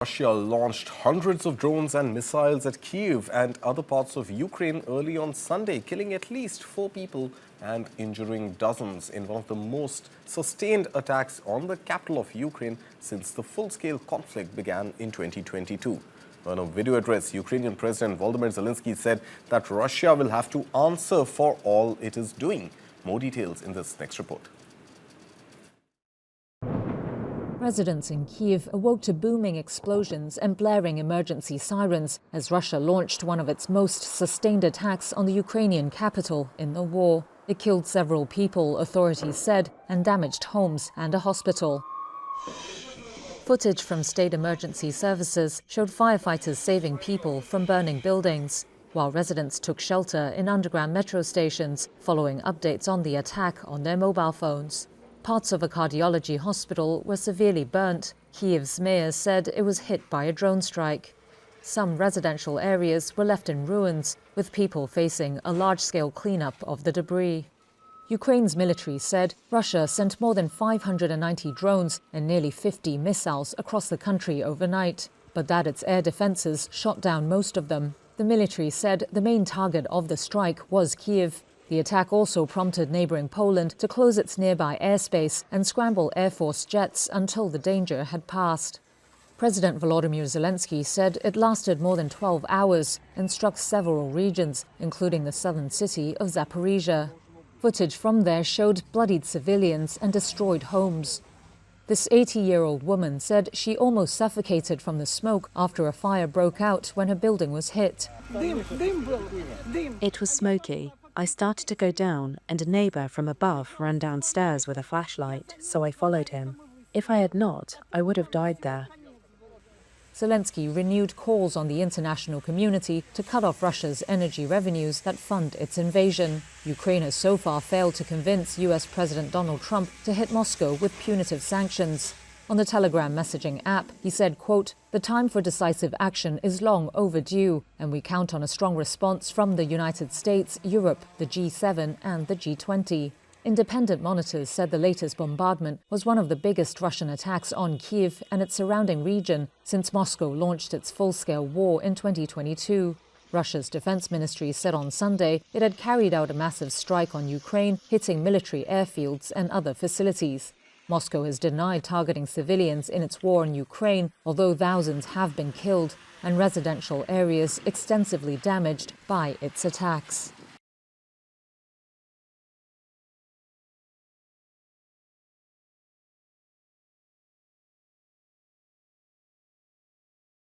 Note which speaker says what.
Speaker 1: Russia launched hundreds of drones and missiles at Kyiv and other parts of Ukraine early on Sunday, killing at least 4 people and injuring dozens in one of the most sustained attacks on the capital of Ukraine since the full-scale conflict began in 2022. On a video address, Ukrainian President Volodymyr Zelenskyy said that Russia will have to answer for all it is doing. More details in this next report.
Speaker 2: Residents in Kyiv awoke to booming explosions and blaring emergency sirens as Russia launched one of its most sustained attacks on the Ukrainian capital in the war. It killed several people, authorities said, and damaged homes and a hospital. Footage from state emergency services showed firefighters saving people from burning buildings, while residents took shelter in underground metro stations following updates on the attack on their mobile phones. Parts of a cardiology hospital were severely burnt. Kyiv's mayor said it was hit by a drone strike. Some residential areas were left in ruins, with people facing a large-scale cleanup of the debris. Ukraine's military said Russia sent more than 590 drones and nearly 50 missiles across the country overnight, but that its air defenses shot down most of them. The military said the main target of the strike was Kyiv. The attack also prompted neighboring Poland to close its nearby airspace and scramble Air Force jets until the danger had passed. President Volodymyr Zelenskyy said it lasted more than 12 hours and struck several regions, including the southern city of Zaporizhia. Footage from there showed bloodied civilians and destroyed homes. This 80-year-old woman said she almost suffocated from the smoke after a fire broke out when her building was hit.
Speaker 3: It was smoky. I started to go down, and a neighbour from above ran downstairs with a flashlight, so I followed him. If I had not, I would have died there.
Speaker 2: Zelenskyy renewed calls on the international community to cut off Russia's energy revenues that fund its invasion. Ukraine has so far failed to convince US President Donald Trump to hit Moscow with punitive sanctions. On the Telegram messaging app, he said, quote, "The time for decisive action is long overdue, and we count on a strong response from the United States, Europe, the G7 and the G20. Independent monitors said the latest bombardment was one of the biggest Russian attacks on Kyiv and its surrounding region since Moscow launched its full-scale war in 2022. Russia's defense ministry said on Sunday it had carried out a massive strike on Ukraine, hitting military airfields and other facilities. Moscow has denied targeting civilians in its war in Ukraine, although thousands have been killed and residential areas extensively damaged by its attacks.